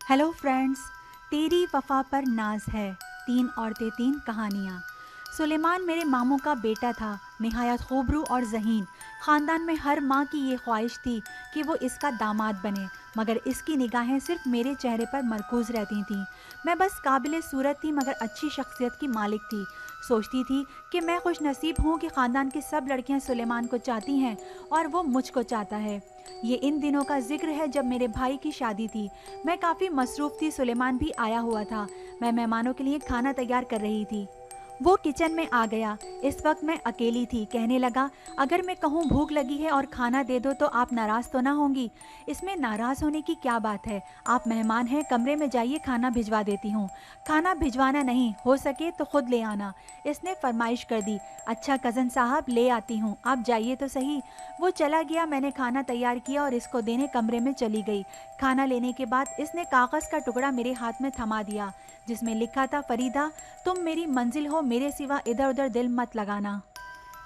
Hello friends, तेरी वफ़ा पर नाज है, 3 औरतें 3 कहानियाँ। सुलेमान मेरे मामू का बेटा था, निहायत खूबरू और ज़हीन। ख़ानदान में हर माँ की ये ख्वाहिश थी कि वो इसका दामाद बने, मगर इसकी निगाहें सिर्फ मेरे चेहरे पर मरकूज़ रहती थीं। मैं बस काबिल सूरत थी मगर अच्छी शख्सियत की मालिक थी। सोचती थी कि मैं खुश नसीब हूँ कि ख़ानदान की सब लड़कियाँ सुलेमान को चाहती हैं और वो मुझको चाहता है। ये इन दिनों का जिक्र है जब मेरे भाई की शादी थी। मैं काफ़ी मसरूफ़ थी, सुलेमान भी आया हुआ था। मैं मेहमानों के लिए खाना तैयार कर रही थी। वो किचन में आ गया। इस वक्त मैं अकेली थी। कहने लगा, अगर मैं कहूँ भूख लगी है और खाना दे दो तो आप नाराज़ तो ना होंगी? इसमें नाराज़ होने की क्या बात है? आप मेहमान हैं, कमरे में जाइए, खाना भिजवा देती हूँ। खाना भिजवाना नहीं, हो सके तो खुद ले आना, इसने फरमाइश कर दी। अच्छा कज़न साहब, ले आती हूँ, आप जाइए तो सही। वो चला गया। मैंने खाना तैयार किया और इसको देने कमरे में चली गई। खाना लेने के बाद इसने कागज़ का टुकड़ा मेरे हाथ में थमा दिया जिसमें लिखा था, फरीदा, तुम मेरी मंजिल हो, मेरे सिवा इधर उधर दिल मत लगाना।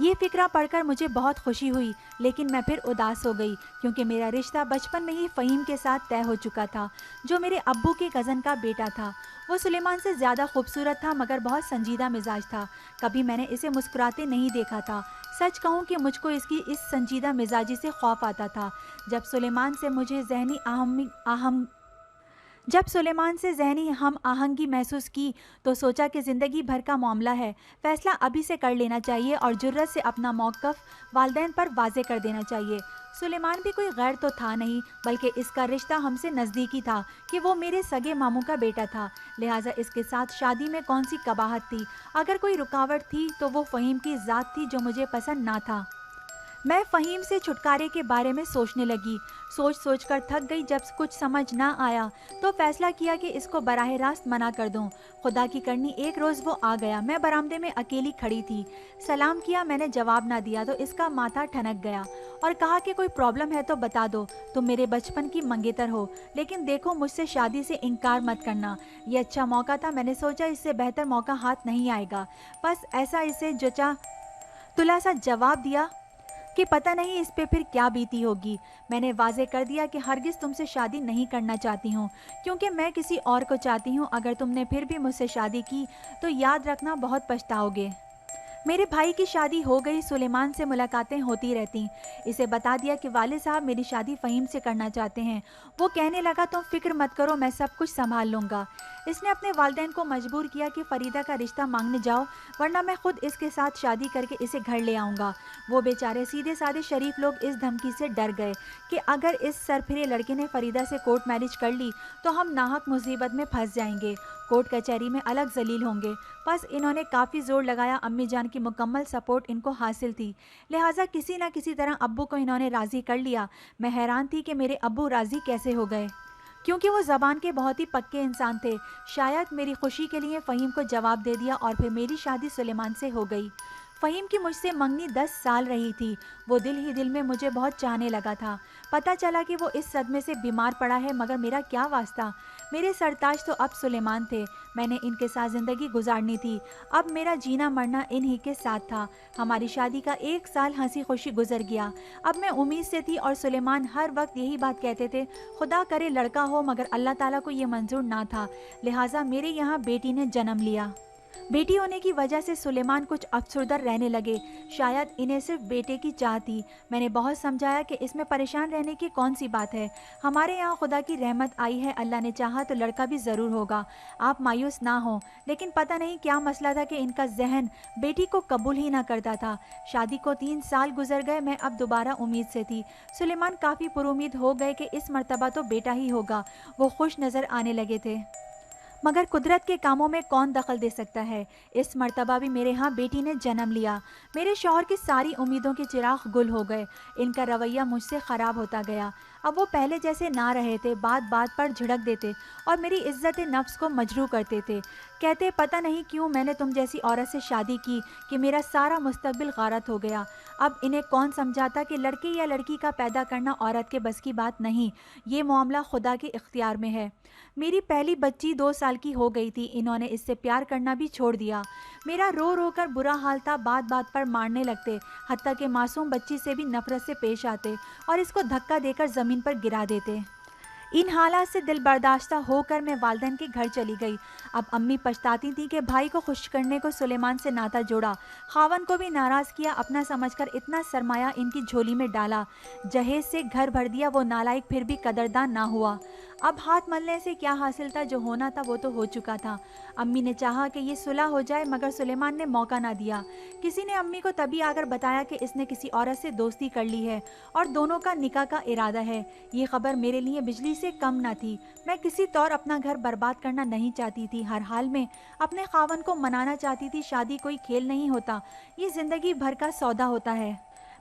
ये फिक्रा पढ़कर मुझे बहुत खुशी हुई, लेकिन मैं फिर उदास हो गई क्योंकि मेरा रिश्ता बचपन में ही फ़हीम के साथ तय हो चुका था, जो मेरे अब्बू के कज़न का बेटा था। वो सुलेमान से ज़्यादा खूबसूरत था मगर बहुत संजीदा मिजाज था। कभी मैंने इसे मुस्कुराते नहीं देखा था। सच कहूँ कि मुझको इसकी इस संजीदा मिजाजी से खौफ आता था। जब सुलेमान से मुझे जब सुलेमान से ज़हनी हम आहंगी महसूस की तो सोचा कि ज़िंदगी भर का मामला है, फ़ैसला अभी से कर लेना चाहिए और जुर्रत से अपना मौक़िफ़ वालिदैन पर वाज़े कर देना चाहिए। सुलेमान भी कोई गैर तो था नहीं, बल्कि इसका रिश्ता हमसे नज़दीकी था कि वो मेरे सगे मामू का बेटा था। लिहाजा इसके साथ शादी में कौन सी कबाहत थी? अगर कोई रुकावट थी तो वो फ़हीम की ज़ात थी, जो मुझे पसंद ना था। मैं फ़हीम से छुटकारे के बारे में सोचने लगी। सोच सोच कर थक गई। जब कुछ समझ ना आया तो फ़ैसला किया कि इसको बराह रास्त मना कर दूं। खुदा की करनी, एक रोज़ वो आ गया। मैं बरामदे में अकेली खड़ी थी। सलाम किया, मैंने जवाब ना दिया तो इसका माथा ठनक गया और कहा कि कोई प्रॉब्लम है तो बता दो, तुम मेरे बचपन की मंगेतर हो, लेकिन देखो मुझसे शादी से इनकार मत करना। ये अच्छा मौका था, मैंने सोचा इससे बेहतर मौका हाथ नहीं आएगा। बस ऐसा इसे जचा तुला सा जवाब दिया कि पता नहीं इस पे फिर क्या बीती होगी। मैंने वाजे कर दिया कि हरगिज़ तुमसे शादी नहीं करना चाहती हूँ, क्योंकि मैं किसी और को चाहती हूँ। अगर तुमने फिर भी मुझसे शादी की तो याद रखना, बहुत पछताओगे। मेरे भाई की शादी हो गई। सुलेमान से मुलाकातें होती रहती। इसे बता दिया कि वालिद साहब मेरी शादी फ़हीम से करना चाहते हैं। वो कहने लगा, तुम फिक्र मत करो, मैं सब कुछ संभाल लूँगा। इसने अपने वालिदैन को मजबूर किया कि फ़रीदा का रिश्ता मांगने जाओ, वरना मैं खुद इसके साथ शादी करके इसे घर ले आऊँगा। वो बेचारे सीधे साधे शरीफ लोग इस धमकी से डर गए कि अगर इस सरफिरे लड़के ने फ़रीदा से कोर्ट मैरिज कर ली तो हम नाहक मुसीबत में फंस जाएंगे, कोर्ट कचहरी में अलग जलील होंगे। बस इन्होंने काफ़ी ज़ोर लगाया। अम्मी जान की मुकम्मल सपोर्ट इनको हासिल थी, लिहाजा किसी न किसी तरह अब्बू को इन्होंने राज़ी कर लिया। मैं हैरान थी कि मेरे अब्बू राज़ी कैसे हो गए, क्योंकि वो ज़बान के बहुत ही पक्के इंसान थे। शायद मेरी खुशी के लिए फ़हीम को जवाब दे दिया और फिर मेरी शादी सुलेमान से हो गई। फ़हीम की मुझसे मंगनी 10 साल रही थी। वो दिल ही दिल में मुझे बहुत चाहने लगा था। पता चला कि वो इस सदमे से बीमार पड़ा है, मगर मेरा क्या वास्ता। मेरे सरताज तो अब सुलेमान थे। मैंने इनके साथ ज़िंदगी गुजारनी थी। अब मेरा जीना मरना इन्हीं के साथ था। हमारी शादी का 1 साल हंसी खुशी गुजर गया। अब मैं उम्मीद से थी और सुलेमान हर वक्त यही बात कहते थे, खुदा करे लड़का हो, मगर अल्लाह ताला को ये मंजूर ना था। लिहाजा मेरे यहाँ बेटी ने जन्म लिया। बेटी होने की वजह से सुलेमान कुछ अफसरदा रहने लगे। शायद इन्हें सिर्फ बेटे की चाह थी। मैंने बहुत समझाया कि इसमें परेशान रहने की कौन सी बात है। हमारे यहाँ खुदा की रहमत आई है, अल्लाह ने चाहा तो लड़का भी ज़रूर होगा, आप मायूस ना हो। लेकिन पता नहीं क्या मसला था कि इनका जहन बेटी को कबूल ही ना करता था। शादी को 3 साल गुजर गए। मैं अब दोबारा उम्मीद से थी। सुलेमान काफ़ी पुरुमीद हो गए कि इस मर्तबा तो बेटा ही होगा। वो खुश नज़र आने लगे थे। मगर कुदरत के कामों में कौन दखल दे सकता है। इस मर्तबा भी मेरे यहाँ बेटी ने जन्म लिया। मेरे शौहर की सारी उम्मीदों के चिराग गुल हो गए। इनका रवैया मुझसे ख़राब होता गया। अब वो पहले जैसे ना रहे थे। बात बात पर झिड़क देते और मेरी इज्जत नफ्स को मजरू करते थे। कहते, पता नहीं क्यों मैंने तुम जैसी औरत से शादी की कि मेरा सारा मुस्तकबिल गारत हो गया। अब इन्हें कौन समझाता कि लड़के या लड़की का पैदा करना औरत के बस की बात नहीं, ये मामला खुदा के इख्तियार में है। मेरी पहली बच्ची 2 साल की हो गई थी। इन्होंने इससे प्यार करना भी छोड़ दिया। मेरा रो रो कर बुरा हाल था। बात बात पर मारने लगते, हत्ता के मासूम बच्ची से भी नफरत से पेश आते और इसको धक्का देकर ज़मीन पर गिरा देते। इन हालात से दिल बर्दाश्ता होकर मैं वालिदैन के घर चली गई। अब अम्मी पछताती थी कि भाई को खुश करने को सुलेमान से नाता जोड़ा, खावन को भी नाराज़ किया, अपना समझकर इतना सरमाया इनकी झोली में डाला, जहेज से घर भर दिया, वो नालायक फिर भी कदरदान ना हुआ। अब हाथ मलने से क्या हासिल था, जो होना था वो तो हो चुका था। अम्मी ने चाहा कि ये सुलह हो जाए, मगर सुलेमान ने मौका ना दिया। किसी ने अम्मी को तभी आकर बताया कि इसने किसी औरत से दोस्ती कर ली है और दोनों का निकाह का इरादा है। ये खबर मेरे लिए बिजली से कम न थी। मैं किसी तौर अपना घर बर्बाद करना नहीं चाहती थी, हर हाल में अपने खावन को मनाना चाहती थी। शादी कोई खेल नहीं होता, ये ज़िंदगी भर का सौदा होता है।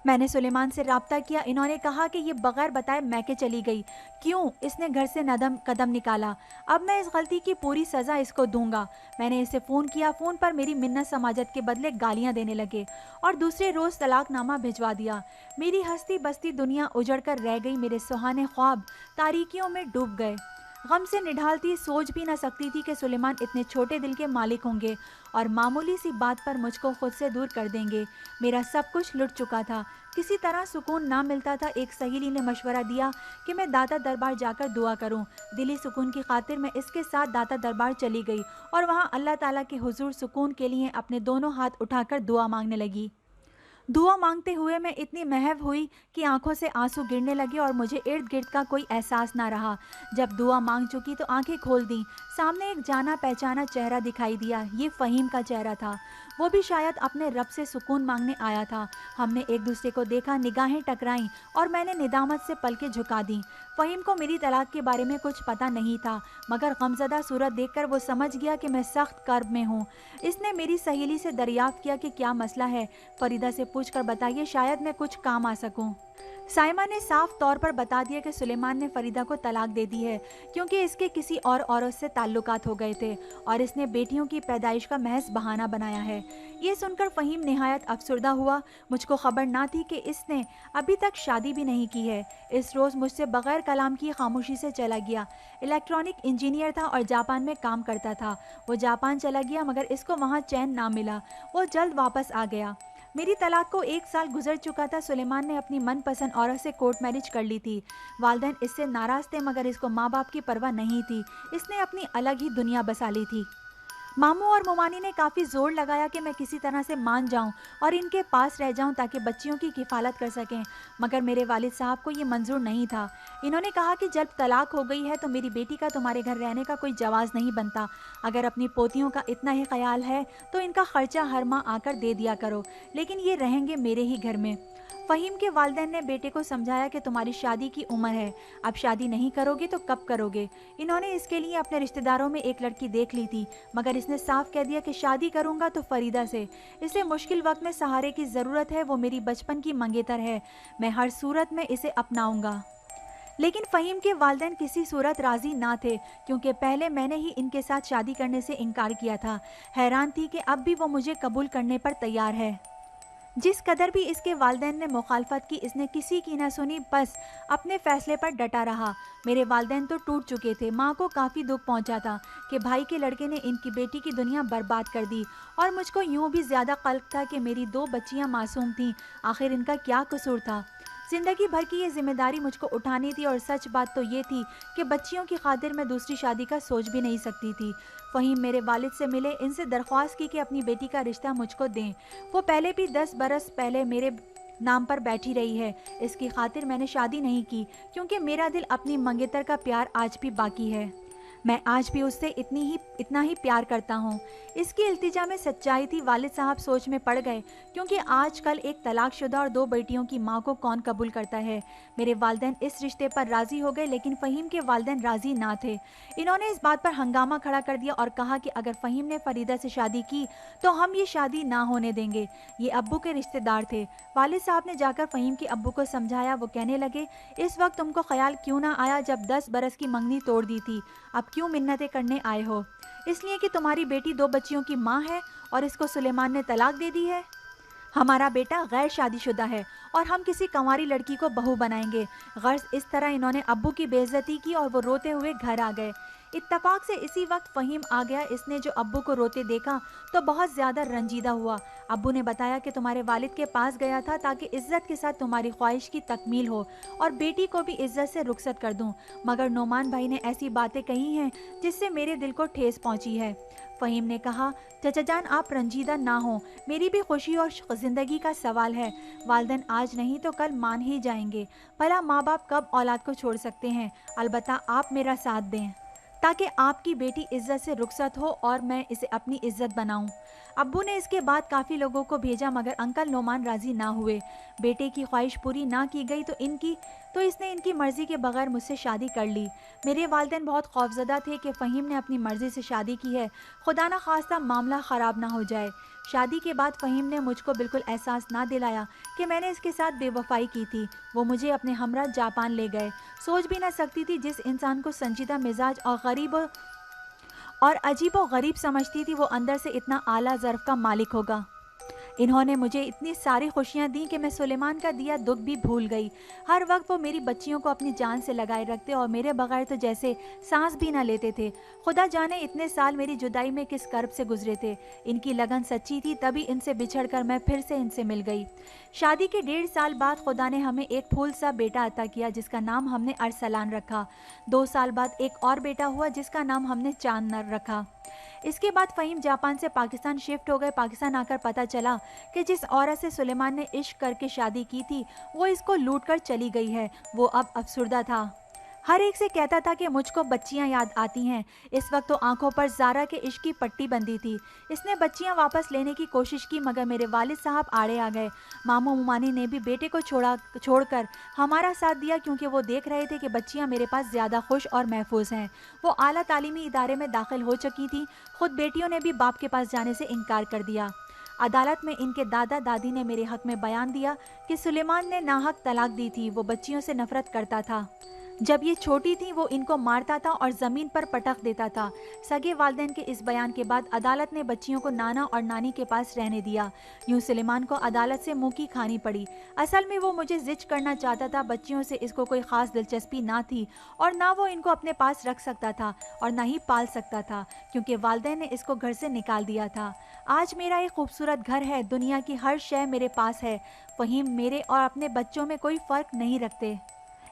मैंने सुलेमान से राब्ता किया। इन्होंने कहा कि ये बगैर बताए मैके चली गई। क्यों? इसने घर से कदम निकाला। अब मैं इस गलती की पूरी सज़ा इसको दूंगा। मैंने इसे फ़ोन किया। फ़ोन पर मेरी मिन्नत समाजत के बदले गालियां देने लगे और दूसरे रोज़ तलाकनामा भिजवा दिया। मेरी हंसती बसती दुनिया उजड़ कर रह गई। मेरे सुहाने ख्वाब तारीकियों में डूब गए। गम से निढालती सोच भी न सकती थी कि सुलेमान इतने छोटे दिल के मालिक होंगे और मामूली सी बात पर मुझको खुद से दूर कर देंगे। मेरा सब कुछ लुट चुका था, किसी तरह सुकून ना मिलता था। एक सहेली ने मशवरा दिया कि मैं दाता दरबार जाकर दुआ करूं। दिली सुकून की खातिर मैं इसके साथ दाता दरबार चली गई और वहां अल्लाह ताला के हुजूर सुकून के लिए अपने दोनों हाथ उठाकर दुआ मांगने लगी। दुआ मांगते हुए मैं इतनी महव हुई कि आंखों से आंसू गिरने लगे और मुझे इर्द गिर्द का कोई एहसास ना रहा। जब दुआ मांग चुकी तो आंखें खोल दी। सामने एक जाना पहचाना चेहरा दिखाई दिया। ये फ़हीम का चेहरा था। वो भी शायद अपने रब से सुकून मांगने आया था। हमने एक दूसरे को देखा, निगाहें टकराईं और मैंने निदामत से पलकें झुका दी। फ़हीम को मेरी तलाक के बारे में कुछ पता नहीं था, मगर गमज़दा सूरत देखकर वो समझ गया कि मैं सख्त कर्ब में हूँ। इसने मेरी सहेली से दरियाफ्त किया कि क्या मसला है। फरीदा से पूछकर बताइए, शायद मैं कुछ काम आ सकूं। साइमा ने साफ तौर पर बता दिया कि सुलेमान ने फरीदा को तलाक दे दी है क्योंकि इसके किसी और औरत से ताल्लुकात हो गए थे और इसने बेटियों की पैदाइश का महज बहाना बनाया है। ये सुनकर फ़हीम निहायत अफसुर्दा हुआ। मुझको खबर ना थी कि इसने अभी तक शादी भी नहीं की है। इस रोज़ मुझसे बग़ैर कलाम की खामोशी से चला गया। इलेक्ट्रॉनिक इंजीनियर था और जापान में काम करता था। वो जापान चला गया, मगर इसको वहाँ चैन ना मिला। वो जल्द वापस आ गया। मेरी तलाक को 1 साल गुजर चुका था। सुलेमान ने अपनी मनपसंद औरत से कोर्ट मैरिज कर ली थी। वालिदैन इससे नाराज़ थे, मगर इसको माँ बाप की परवाह नहीं थी। इसने अपनी अलग ही दुनिया बसा ली थी। मामू और मोमानी ने काफ़ी ज़ोर लगाया कि मैं किसी तरह से मान जाऊं और इनके पास रह जाऊं ताकि बच्चियों की किफ़ालत कर सकें, मगर मेरे वालिद साहब को ये मंजूर नहीं था। इन्होंने कहा कि जब तलाक हो गई है तो मेरी बेटी का तुम्हारे घर रहने का कोई जवाज़ नहीं बनता। अगर अपनी पोतियों का इतना ही ख्याल है तो इनका ख़र्चा हर माह आकर दे दिया करो, लेकिन ये रहेंगे मेरे ही घर में। फ़हीम के वालिदैन ने बेटे को समझाया कि तुम्हारी शादी की उम्र है, अब शादी नहीं करोगे तो कब करोगे। इन्होंने इसके लिए अपने रिश्तेदारों में एक लड़की देख ली थी, मगर इसने साफ कह दिया कि शादी करूंगा तो फरीदा से। इसे मुश्किल वक्त में सहारे की ज़रूरत है। वो मेरी बचपन की मंगेतर है, मैं हर सूरत में इसे अपनाऊंगा। लेकिन फ़हीम के वालिदैन किसी सूरत राज़ी ना थे, क्योंकि पहले मैंने ही इनके साथ शादी करने से इनकार किया था। हैरान थी कि अब भी वो मुझे कबूल करने पर तैयार है। जिस कदर भी इसके वालिदैन ने मुखालफत की, इसने किसी की न सुनी, बस अपने फ़ैसले पर डटा रहा। मेरे वालिदैन तो टूट चुके थे। माँ को काफ़ी दुख पहुँचा था कि भाई के लड़के ने इनकी बेटी की दुनिया बर्बाद कर दी, और मुझको यूँ भी ज़्यादा कल्क था कि मेरी 2 बच्चियाँ मासूम थीं। आखिर इनका क्या कसूर था? ज़िंदगी भर की ये जिम्मेदारी मुझको उठानी थी, और सच बात तो ये थी कि बच्चियों की खातिर मैं दूसरी शादी का सोच भी नहीं सकती थी। फ़हीम मेरे वालिद से मिले, इनसे दरख्वास्त की कि अपनी बेटी का रिश्ता मुझको दें। वो पहले भी 10 बरस पहले मेरे नाम पर बैठी रही है। इसकी खातिर मैंने शादी नहीं की, क्योंकि मेरा दिल अपनी मंगेतर का प्यार आज भी बाकी है। मैं आज भी उससे इतना ही प्यार करता हूँ। इसकी इल्तिजा में सच्चाई थी। वालिद साहब सोच में पड़ गए, क्योंकि आजकल एक तलाकशुदा और 2 बेटियों की माँ को कौन कबूल करता है। मेरे वालिदैन इस रिश्ते पर राज़ी हो गए, लेकिन फ़हीम के वालिदैन राज़ी ना थे। इन्होंने इस बात पर हंगामा खड़ा कर दिया और कहा कि अगर फ़हीम ने फरीदा से शादी की तो हम ये शादी ना होने देंगे। ये अब्बू के रिश्तेदार थे। वालिद साहब ने जाकर फ़हीम के अब्बू को समझाया। वो कहने लगे, इस वक्त तुमको ख्याल क्यों ना आया जब 10 बरस की मंगनी तोड़ दी थी? अब क्यों मिन्नतें करने आए हो? इसलिए कि तुम्हारी बेटी 2 बच्चियों की माँ है और इसको सुलेमान ने तलाक दे दी है? हमारा बेटा गैर शादीशुदा है और हम किसी कंवारी लड़की को बहू बनाएंगे। गर्ज इस तरह इन्होंने अब्बू की बेइज्जती की और वो रोते हुए घर आ गए। इत्तफाक से इसी वक्त फ़हीम आ गया। इसने जो अब्बू को रोते देखा तो बहुत ज़्यादा रंजीदा हुआ। अब्बू ने बताया कि तुम्हारे वालिद के पास गया था ताकि इज्जत के साथ तुम्हारी ख्वाहिश की तकमील हो और बेटी को भी इज्जत से रुखसत कर दूं, मगर नोमान भाई ने ऐसी बातें कही हैं जिससे मेरे दिल को ठेस पहुंची है। फ़हीम ने कहा, चचा जान आप रंजीदा ना हो, मेरी भी खुशी और ज़िंदगी का सवाल है। वालिदैन आज नहीं तो कल मान ही जाएंगे। भला माँ बाप कब औलाद को छोड़ सकते हैं। अलबत्ता आप मेरा साथ दें ताकि आपकी बेटी इज्जत से रुखसत हो और मैं इसे अपनी इज्जत बनाऊं। अब्बू ने इसके बाद काफ़ी लोगों को भेजा मगर अंकल नोमान राज़ी ना हुए। बेटे की ख्वाहिश पूरी ना की गई तो इसने इनकी मर्ज़ी के बगैर मुझसे शादी कर ली। मेरे वालिदैन बहुत खौफज़दा थे कि फ़हीम ने अपनी मर्ज़ी से शादी की है, खुदा ना खास्ता मामला ख़राब ना हो जाए। शादी के बाद फ़हीम ने मुझको बिल्कुल एहसास ना दिलाया कि मैंने इसके साथ बेवफाई की थी। वो मुझे अपने हमरा जापान ले गए। सोच भी ना सकती थी जिस इंसान को संजीदा मिजाज और अजीबो गरीब समझती थी वो अंदर से इतना आला ज़र्फ़ का मालिक होगा। इन्होंने मुझे इतनी सारी खुशियाँ दी कि मैं सुलेमान का दिया दुख भी भूल गई। हर वक्त वो मेरी बच्चियों को अपनी जान से लगाए रखते और मेरे बगैर तो जैसे सांस भी ना लेते थे। खुदा जाने इतने साल मेरी जुदाई में किस कर्ब से गुजरे थे। इनकी लगन सच्ची थी तभी इनसे बिछड़कर मैं फिर से इनसे मिल गई। शादी के 1.5 साल बाद खुदा ने हमें एक फूल सा बेटा अता किया जिसका नाम हमने अरसलान रखा। 2 साल बाद एक और बेटा हुआ जिसका नाम हमने चांदनर रखा। इसके बाद फ़हीम जापान से पाकिस्तान शिफ्ट हो गए। पाकिस्तान आकर पता चला कि जिस औरत से सुलेमान ने इश्क करके शादी की थी वो इसको लूट कर चली गई है। वो अब अफसुर्दा था। हर एक से कहता था कि मुझको बच्चियां याद आती हैं। इस वक्त तो आंखों पर ज़ारा के इश्क की पट्टी बंधी थी। इसने बच्चियां वापस लेने की कोशिश की मगर मेरे वालिद साहब आड़े आ गए। मामू मुमानी ने भी बेटे को छोड़कर हमारा साथ दिया क्योंकि वो देख रहे थे कि बच्चियां मेरे पास ज़्यादा खुश और महफूज हैं। वो आला तालीमी इदारे में दाखिल हो चुकी थी। खुद बेटियों ने भी बाप के पास जाने से इनकार कर दिया। अदालत में इनके दादा दादी ने मेरे हक में बयान दिया कि सुलेमान ने नाहक तलाक दी थी। वो बच्चियों से नफरत करता था। जब ये छोटी थी वो इनको मारता था और ज़मीन पर पटक देता था। सगे वालिदैन के इस बयान के बाद अदालत ने बच्चियों को नाना और नानी के पास रहने दिया। यूँ सुलेमान को अदालत से मुँह की खानी पड़ी। असल में वो मुझे जिच करना चाहता था। बच्चियों से इसको कोई ख़ास दिलचस्पी ना थी और ना वो इनको अपने पास रख सकता था और ना ही पाल सकता था क्योंकि वालिदैन ने इसको घर से निकाल दिया था। आज मेरा एक खूबसूरत घर है। दुनिया की हर शय मेरे पास है। फ़हीम मेरे और अपने बच्चों में कोई फ़र्क नहीं रखते।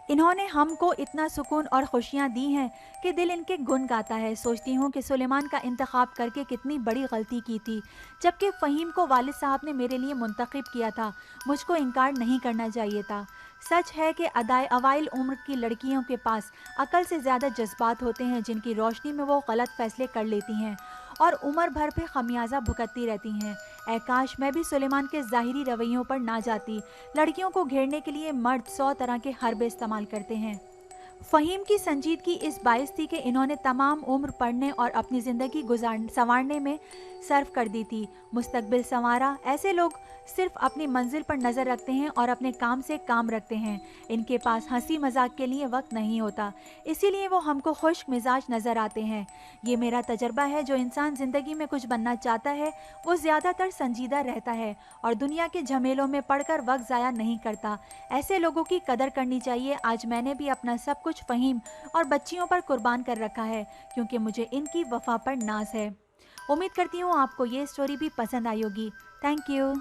इन्होंने हमको इतना सुकून और खुशियाँ दी हैं कि दिल इनके गुन गाता है। सोचती हूँ कि सुलेमान का इंतखाब करके कितनी बड़ी गलती की थी। जबकि फ़हीम को वालिद साहब ने मेरे लिए मुंतखब किया था। मुझको इनकार नहीं करना चाहिए था। सच है कि अवाइल उम्र की लड़कियों के पास अकल से ज़्यादा जज्बात होते हैं जिनकी रोशनी में वो गलत फैसले कर लेती हैं और उम्र भर पे खमियाजा भुगतती रहती हैं। ऐ काश मैं भी सुलेमान के ज़ाहिरी रवैयों पर ना जाती। लड़कियों को घेरने के लिए मर्द 100 तरह के हरबे इस्तेमाल करते हैं। फ़हीम की संजीदगी इस बायस थी कि इन्होंने तमाम उम्र पढ़ने और अपनी ज़िंदगी संवारने में सर्फ कर दी थी। मुस्तकबिल संवारा। ऐसे लोग सिर्फ अपनी मंजिल पर नज़र रखते हैं और अपने काम से काम रखते हैं। इनके पास हंसी मजाक के लिए वक्त नहीं होता, इसीलिए वो हमको खुश मिजाज नज़र आते हैं। ये मेरा तजर्बा है। जो इंसान ज़िंदगी में कुछ बनना चाहता है वो ज़्यादातर संजीदा रहता है और दुनिया के झमेलों में पड़कर वक्त ज़ाया नहीं करता। ऐसे लोगों की कदर करनी चाहिए। आज मैंने भी अपना सब कुछ फ़हीम और बच्चियों पर कुर्बान कर रखा है क्योंकि मुझे इनकी वफा पर नाज है। उम्मीद करती हूँ आपको ये स्टोरी भी पसंद आई होगी। Thank you.